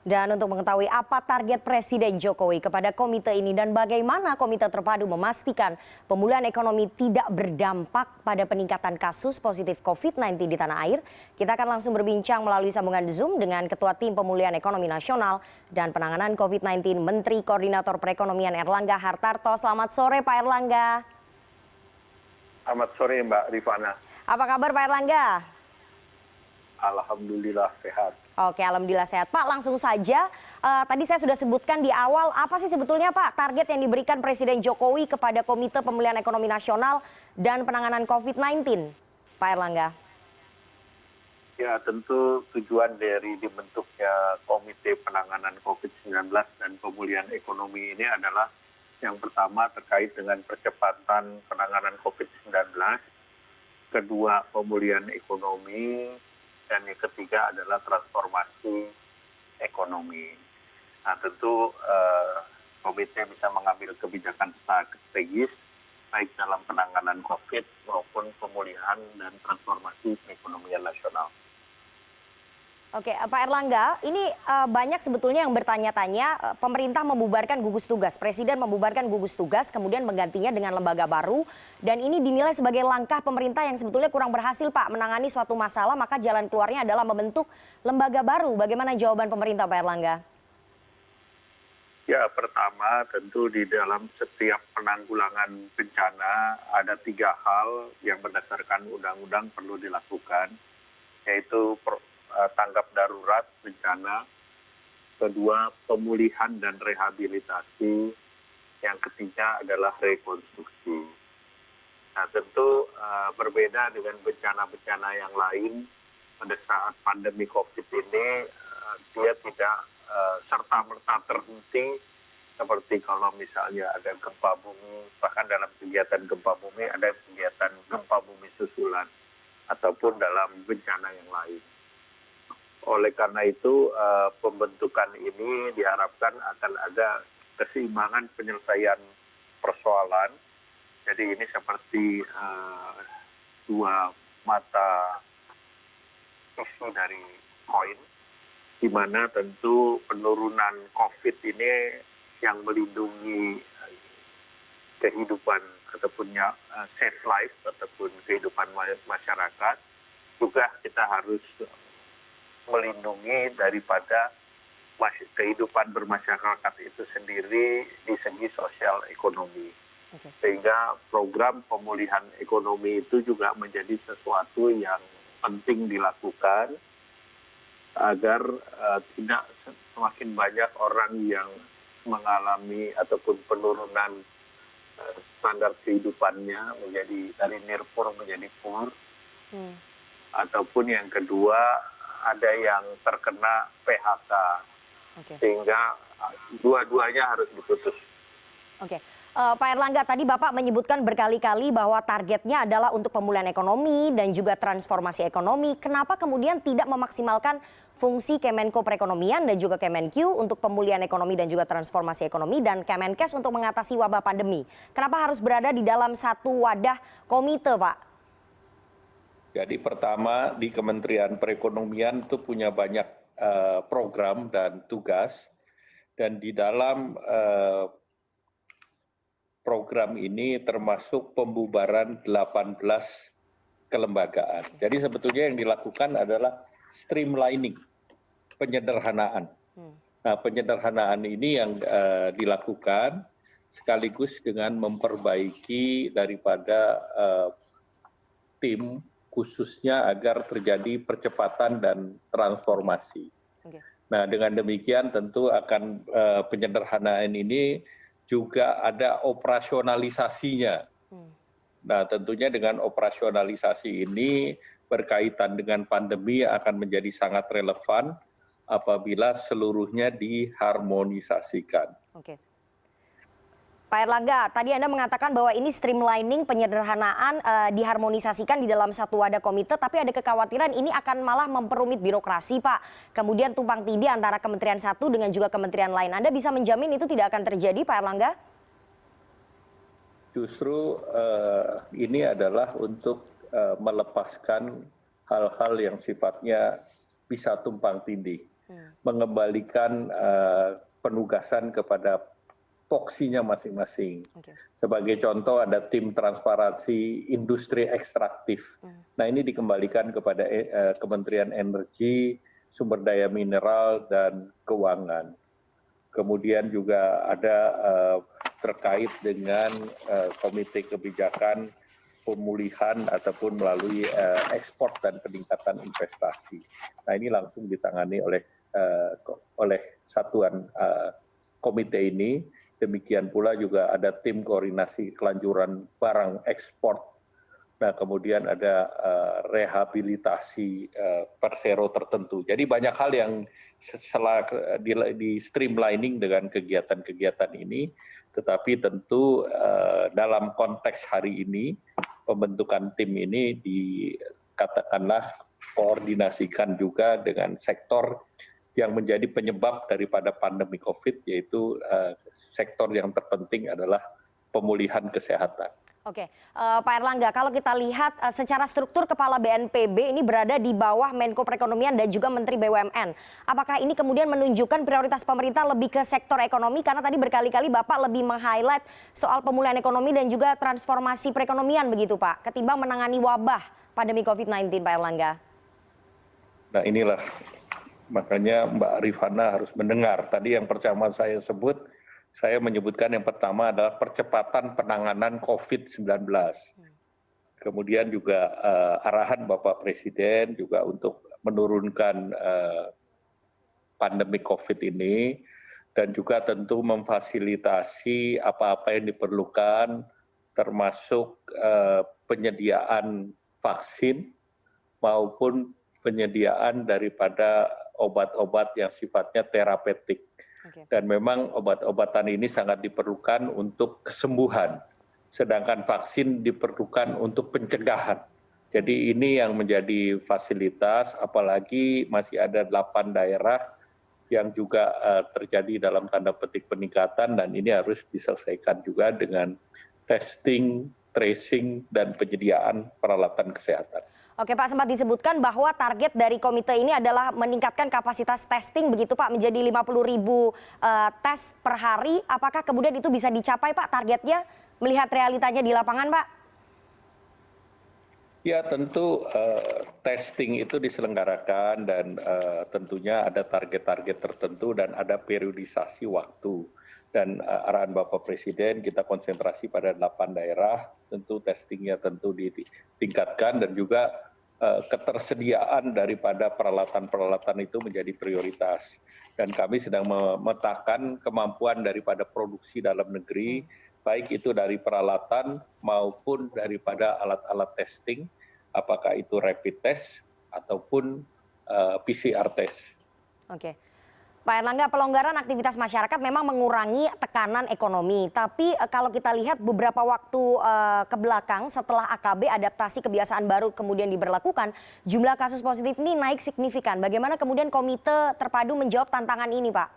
Dan untuk mengetahui apa target Presiden Jokowi kepada komite ini dan bagaimana komite terpadu memastikan pemulihan ekonomi tidak berdampak pada peningkatan kasus positif COVID-19 di tanah air, kita akan langsung berbincang melalui sambungan Zoom dengan Ketua Tim Pemulihan Ekonomi Nasional dan Penanganan COVID-19 Menteri Koordinator Perekonomian Erlangga Hartarto. Selamat sore Pak Erlangga. Selamat sore Mbak Rifana. Apa kabar Pak Erlangga? Alhamdulillah sehat. Oke, alhamdulillah sehat. Pak, langsung saja. Tadi saya sudah sebutkan di awal, apa sih sebetulnya Pak target yang diberikan Presiden Jokowi kepada Komite Pemulihan Ekonomi Nasional dan Penanganan COVID-19, Pak Erlangga? Ya, tentu tujuan dari dibentuknya Komite Penanganan COVID-19 dan Pemulihan Ekonomi ini adalah yang pertama terkait dengan percepatan penanganan COVID-19, kedua pemulihan ekonomi, dan yang ketiga adalah transformasi ekonomi. Nah, tentu komite bisa mengambil kebijakan strategis baik dalam penanganan COVID maupun pemulihan dan transformasi perekonomian nasional. Oke, Pak Erlangga, ini banyak sebetulnya yang bertanya-tanya, pemerintah membubarkan gugus tugas, Presiden membubarkan gugus tugas, kemudian menggantinya dengan lembaga baru, dan ini dinilai sebagai langkah pemerintah yang sebetulnya kurang berhasil, Pak, menangani suatu masalah, maka jalan keluarnya adalah membentuk lembaga baru. Bagaimana jawaban pemerintah, Pak Erlangga? Ya, pertama tentu di dalam setiap penanggulangan bencana ada 3 hal yang berdasarkan undang-undang perlu dilakukan, yaitu tanggap darurat bencana, kedua pemulihan dan rehabilitasi, yang ketiga adalah rekonstruksi. Nah, tentu berbeda dengan bencana-bencana yang lain pada saat pandemi COVID ini, dia tidak serta-merta terhenti seperti kalau misalnya ada gempa bumi, bahkan dalam kegiatan gempa bumi ada kegiatan gempa bumi susulan ataupun dalam bencana yang lain. Oleh karena itu pembentukan ini diharapkan akan ada keseimbangan penyelesaian persoalan. Jadi ini seperti dua mata pisau dari koin, di mana tentu penurunan COVID ini yang melindungi kehidupan ataupun safe life ataupun kehidupan masyarakat, juga kita harus melindungi daripada kehidupan bermasyarakat itu sendiri di segi sosial ekonomi. Sehingga program pemulihan ekonomi itu juga menjadi sesuatu yang penting dilakukan agar tidak semakin banyak orang yang mengalami ataupun penurunan standar kehidupannya menjadi dari nirpur menjadi pur. Ataupun yang kedua ada yang terkena PHK, sehingga dua-duanya harus diputus. Oke, Pak Erlangga, tadi Bapak menyebutkan berkali-kali bahwa targetnya adalah untuk pemulihan ekonomi dan juga transformasi ekonomi. Kenapa kemudian tidak memaksimalkan fungsi Kemenko Perekonomian dan juga Kemenq untuk pemulihan ekonomi dan juga transformasi ekonomi dan Kemenkes untuk mengatasi wabah pandemi? Kenapa harus berada di dalam satu wadah komite, Pak? Jadi pertama di Kementerian Perekonomian itu punya banyak program dan tugas, dan di dalam program ini termasuk pembubaran 18 kelembagaan. Jadi sebetulnya yang dilakukan adalah streamlining, penyederhanaan. Nah, penyederhanaan ini yang dilakukan sekaligus dengan memperbaiki daripada tim khususnya agar terjadi percepatan dan transformasi. Nah, dengan demikian tentu akan penyederhanaan ini juga ada operasionalisasinya. Nah, tentunya dengan operasionalisasi ini berkaitan dengan pandemi akan menjadi sangat relevan apabila seluruhnya diharmonisasikan. Pak Erlangga, tadi Anda mengatakan bahwa ini streamlining, penyederhanaan diharmonisasikan di dalam satu wadah komite, tapi ada kekhawatiran ini akan malah memperumit birokrasi, Pak. Kemudian tumpang tindih antara kementerian satu dengan juga kementerian lain. Anda bisa menjamin itu tidak akan terjadi, Pak Erlangga? Justru ini adalah untuk melepaskan hal-hal yang sifatnya bisa tumpang tindih. mengembalikan penugasan kepada poksinya masing-masing. Sebagai contoh ada tim transparansi industri ekstraktif. Nah ini dikembalikan kepada Kementerian Energi, Sumber Daya Mineral, dan Keuangan. Kemudian juga ada terkait dengan Komite Kebijakan Pemulihan ataupun melalui ekspor dan peningkatan investasi. Nah ini langsung ditangani oleh satuan komite ini. Demikian pula juga ada tim koordinasi kelanjuran barang ekspor. Nah kemudian ada rehabilitasi persero tertentu. Jadi banyak hal yang setelah di streamlining dengan kegiatan-kegiatan ini, tetapi tentu dalam konteks hari ini pembentukan tim ini dikatakanlah koordinasikan juga dengan sektor yang menjadi penyebab daripada pandemi COVID, yaitu sektor yang terpenting adalah pemulihan kesehatan. Oke, Pak Erlangga, kalau kita lihat secara struktur Kepala BNPB ini berada di bawah Menko Perekonomian dan juga Menteri BUMN. Apakah ini kemudian menunjukkan prioritas pemerintah lebih ke sektor ekonomi? Karena tadi berkali-kali Bapak lebih meng-highlight soal pemulihan ekonomi dan juga transformasi perekonomian begitu Pak, ketimbang menangani wabah pandemi COVID-19, Pak Erlangga. Nah inilah, makanya Mbak Rifana harus mendengar. Tadi yang pertama saya sebut, saya menyebutkan yang pertama adalah percepatan penanganan COVID-19. Kemudian juga arahan Bapak Presiden juga untuk menurunkan pandemi COVID ini, dan juga tentu memfasilitasi apa-apa yang diperlukan, termasuk penyediaan vaksin maupun penyediaan daripada obat-obat yang sifatnya terapeutik. Dan memang obat-obatan ini sangat diperlukan untuk kesembuhan, sedangkan vaksin diperlukan untuk pencegahan. Jadi ini yang menjadi fasilitas, apalagi masih ada 8 daerah yang juga terjadi dalam tanda petik peningkatan, dan ini harus diselesaikan juga dengan testing, tracing, dan penyediaan peralatan kesehatan. Oke Pak, sempat disebutkan bahwa target dari komite ini adalah meningkatkan kapasitas testing begitu Pak, menjadi 50.000 tes per hari. Apakah kemudian itu bisa dicapai Pak targetnya, melihat realitanya di lapangan Pak? Ya tentu testing itu diselenggarakan dan tentunya ada target-target tertentu dan ada periodisasi waktu. Dan arahan Bapak Presiden kita konsentrasi pada 8 daerah, tentu testingnya tentu ditingkatkan dan juga ketersediaan daripada peralatan-peralatan itu menjadi prioritas. Dan kami sedang memetakan kemampuan daripada produksi dalam negeri, baik itu dari peralatan maupun daripada alat-alat testing, apakah itu rapid test ataupun PCR test. Oke. Pak Erlangga, pelonggaran aktivitas masyarakat memang mengurangi tekanan ekonomi. Tapi kalau kita lihat beberapa waktu ke belakang setelah AKB adaptasi kebiasaan baru kemudian diberlakukan, jumlah kasus positif ini naik signifikan. Bagaimana kemudian komite terpadu menjawab tantangan ini Pak?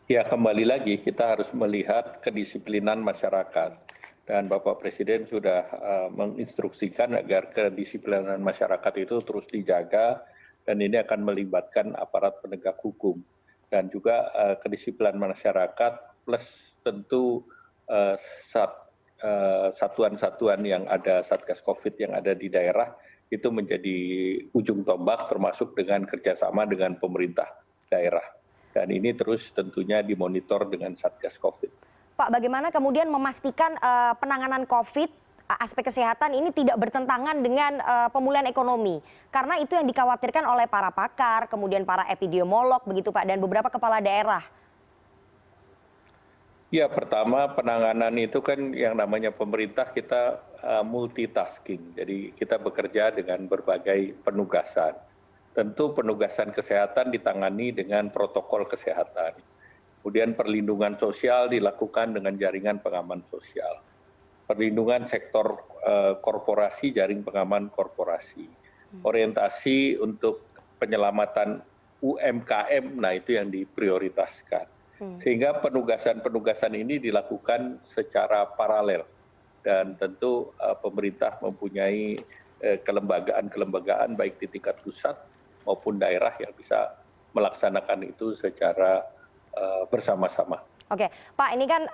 Ya kembali lagi kita harus melihat kedisiplinan masyarakat. Dan Bapak Presiden sudah menginstruksikan agar kedisiplinan masyarakat itu terus dijaga, dan ini akan melibatkan aparat penegak hukum dan juga kedisiplinan masyarakat plus tentu satuan-satuan yang ada Satgas Covid yang ada di daerah itu menjadi ujung tombak, termasuk dengan kerjasama dengan pemerintah daerah, dan ini terus tentunya dimonitor dengan Satgas Covid. Pak, bagaimana kemudian memastikan penanganan COVID, aspek kesehatan ini tidak bertentangan dengan pemulihan ekonomi? Karena itu yang dikhawatirkan oleh para pakar, kemudian para epidemiolog begitu Pak, dan beberapa kepala daerah. Ya, pertama penanganan itu kan yang namanya pemerintah kita multitasking. Jadi kita bekerja dengan berbagai penugasan. Tentu penugasan kesehatan ditangani dengan protokol kesehatan. Kemudian perlindungan sosial dilakukan dengan jaringan pengaman sosial. Perlindungan sektor korporasi, jaring pengaman korporasi. Orientasi untuk penyelamatan UMKM, nah itu yang diprioritaskan. Sehingga penugasan-penugasan ini dilakukan secara paralel. Dan tentu pemerintah mempunyai kelembagaan-kelembagaan baik di tingkat pusat maupun daerah yang bisa melaksanakan itu secara bersama-sama. Oke, Pak, ini kan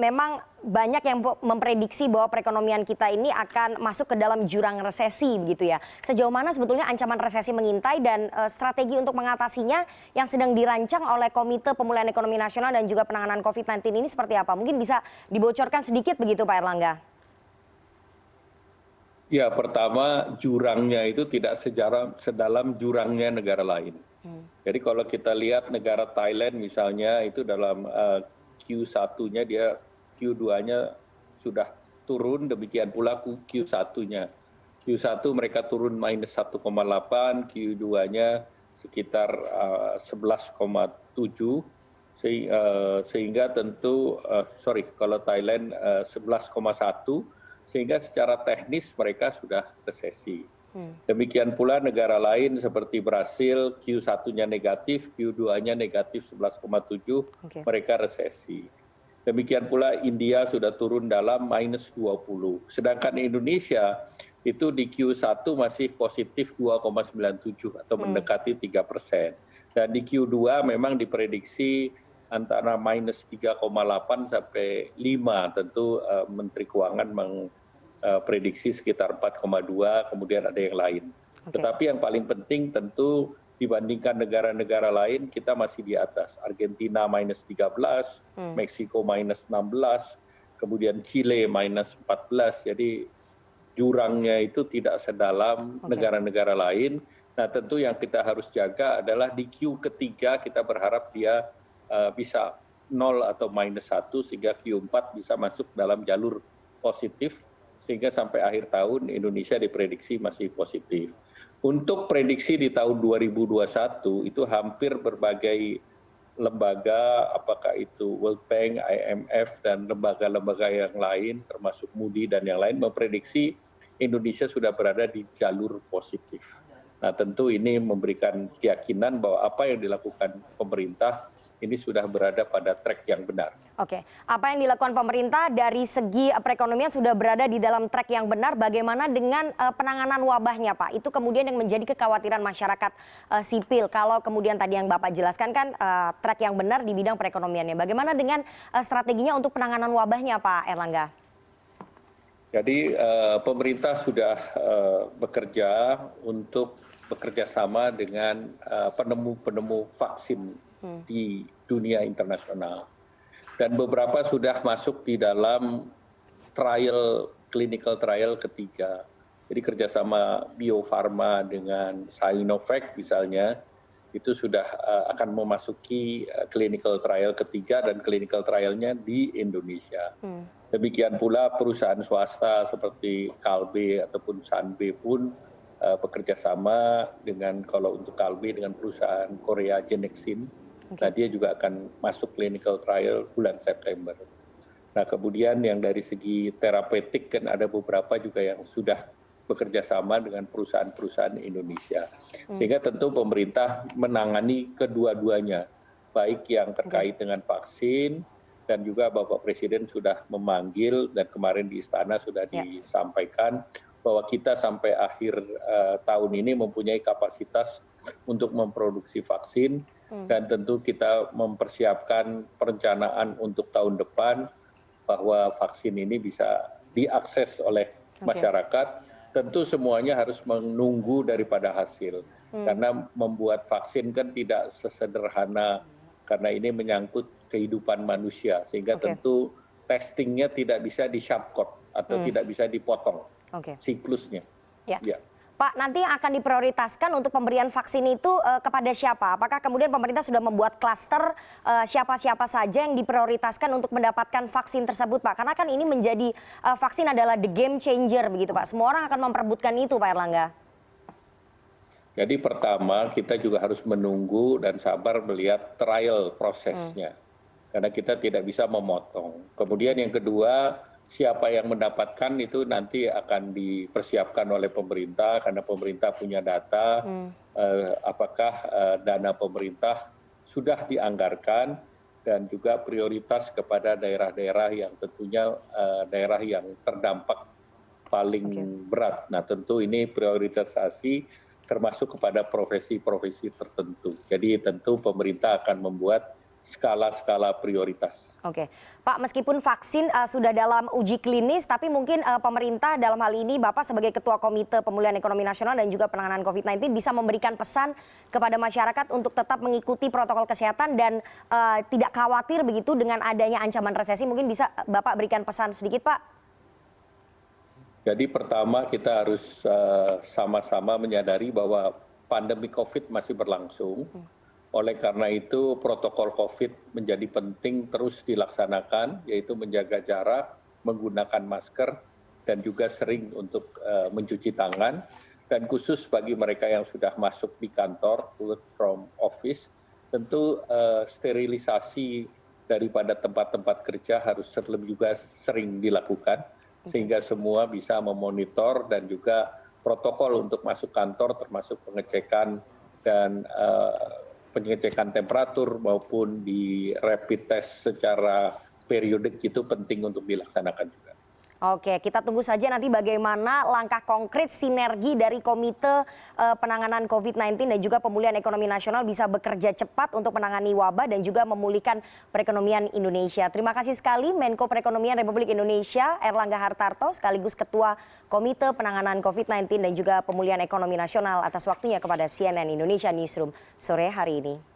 memang banyak yang memprediksi bahwa perekonomian kita ini akan masuk ke dalam jurang resesi begitu ya. Sejauh mana sebetulnya ancaman resesi mengintai dan strategi untuk mengatasinya yang sedang dirancang oleh Komite Pemulihan Ekonomi Nasional dan juga penanganan COVID-19 ini seperti apa? Mungkin bisa dibocorkan sedikit begitu Pak Erlangga? Ya, pertama jurangnya itu tidak sedalam jurangnya negara lain. Jadi kalau kita lihat negara Thailand misalnya itu dalam Q1-nya dia Q2-nya sudah turun, demikian pula Q1-nya. Q1 mereka turun minus 1,8, Q2-nya sekitar 11,7, sehingga tentu, kalau Thailand 11,1, sehingga secara teknis mereka sudah resesi. Demikian pula negara lain seperti Brasil, Q1-nya negatif, Q2-nya negatif 11,7, mereka resesi. Demikian pula India sudah turun dalam minus 20. Sedangkan Indonesia itu di Q1 masih positif 2,97 atau mendekati 3%. Dan di Q2 memang diprediksi antara minus 3,8 sampai 5, tentu Menteri Keuangan prediksi sekitar 4,2, kemudian ada yang lain. Tetapi yang paling penting tentu dibandingkan negara-negara lain kita masih di atas. Argentina minus 13, Meksiko minus 16, kemudian Chile minus 14. Jadi jurangnya itu tidak sedalam negara-negara lain. Nah tentu yang kita harus jaga adalah di Q ketiga kita berharap dia bisa 0 atau minus 1 sehingga Q4 bisa masuk dalam jalur positif, sehingga sampai akhir tahun Indonesia diprediksi masih positif. Untuk prediksi di tahun 2021 itu hampir berbagai lembaga, apakah itu World Bank, IMF, dan lembaga-lembaga yang lain termasuk Moody dan yang lain memprediksi Indonesia sudah berada di jalur positif. Nah tentu ini memberikan keyakinan bahwa apa yang dilakukan pemerintah ini sudah berada pada track yang benar. Oke, apa yang dilakukan pemerintah dari segi perekonomian sudah berada di dalam track yang benar. Bagaimana dengan penanganan wabahnya, Pak? Itu kemudian yang menjadi kekhawatiran masyarakat sipil. Kalau kemudian tadi yang Bapak jelaskan kan track yang benar di bidang perekonomiannya. Bagaimana dengan strateginya untuk penanganan wabahnya, Pak Erlangga? Jadi pemerintah sudah bekerja untuk bekerjasama dengan penemu-penemu vaksin di dunia internasional. Dan beberapa sudah masuk di dalam clinical trial ketiga. Jadi kerjasama Bio Farma dengan Sinovac misalnya, itu sudah akan memasuki clinical trial ketiga dan clinical trialnya di Indonesia. Demikian pula perusahaan swasta seperti Kalbe ataupun Sanbe pun bekerja sama dengan, kalau untuk Kalbe dengan perusahaan Korea Genexin. Nah dia juga akan masuk clinical trial bulan September. Nah kemudian yang dari segi terapeutik kan ada beberapa juga yang sudah bekerja sama dengan perusahaan-perusahaan Indonesia. Sehingga tentu pemerintah menangani kedua-duanya, baik yang terkait dengan vaksin, dan juga Bapak Presiden sudah memanggil dan kemarin di Istana sudah disampaikan bahwa kita sampai akhir tahun ini mempunyai kapasitas untuk memproduksi vaksin, dan tentu kita mempersiapkan perencanaan untuk tahun depan bahwa vaksin ini bisa diakses oleh masyarakat. Tentu semuanya harus menunggu daripada hasil, karena membuat vaksin kan tidak sesederhana, karena ini menyangkut kehidupan manusia, sehingga tentu testingnya tidak bisa di-shortcut atau tidak bisa dipotong siklusnya. Ya. Pak, nanti yang akan diprioritaskan untuk pemberian vaksin itu kepada siapa? Apakah kemudian pemerintah sudah membuat klaster siapa-siapa saja yang diprioritaskan untuk mendapatkan vaksin tersebut, Pak? Karena kan ini menjadi vaksin adalah the game changer begitu, Pak. Semua orang akan memperebutkan itu, Pak Erlangga. Jadi pertama kita juga harus menunggu dan sabar melihat trial prosesnya. Karena kita tidak bisa memotong. Kemudian yang kedua, siapa yang mendapatkan itu nanti akan dipersiapkan oleh pemerintah, karena pemerintah punya data apakah dana pemerintah sudah dianggarkan, dan juga prioritas kepada daerah-daerah yang tentunya daerah yang terdampak paling berat. Nah tentu ini prioritasasi termasuk kepada profesi-profesi tertentu. Jadi tentu pemerintah akan membuat skala-skala prioritas. Oke, Pak, meskipun vaksin sudah dalam uji klinis, tapi mungkin pemerintah dalam hal ini Bapak sebagai Ketua Komite Pemulihan Ekonomi Nasional dan juga penanganan COVID-19 bisa memberikan pesan kepada masyarakat untuk tetap mengikuti protokol kesehatan dan tidak khawatir begitu dengan adanya ancaman resesi. Mungkin bisa Bapak berikan pesan sedikit, Pak? Jadi pertama kita harus sama-sama menyadari bahwa pandemi COVID masih berlangsung. Oleh karena itu protokol COVID menjadi penting terus dilaksanakan, yaitu menjaga jarak, menggunakan masker, dan juga sering untuk mencuci tangan. Dan khusus bagi mereka yang sudah masuk di kantor, work from office, tentu sterilisasi daripada tempat-tempat kerja harus lebih juga sering dilakukan, sehingga semua bisa memonitor dan juga protokol untuk masuk kantor termasuk pengecekan dan pengecekan temperatur maupun di rapid test secara periodik itu penting untuk dilaksanakan juga. Oke, kita tunggu saja nanti bagaimana langkah konkret sinergi dari Komite Penanganan COVID-19 dan juga Pemulihan Ekonomi Nasional bisa bekerja cepat untuk menangani wabah dan juga memulihkan perekonomian Indonesia. Terima kasih sekali Menko Perekonomian Republik Indonesia Erlangga Hartarto sekaligus Ketua Komite Penanganan COVID-19 dan juga Pemulihan Ekonomi Nasional atas waktunya kepada CNN Indonesia Newsroom sore hari ini.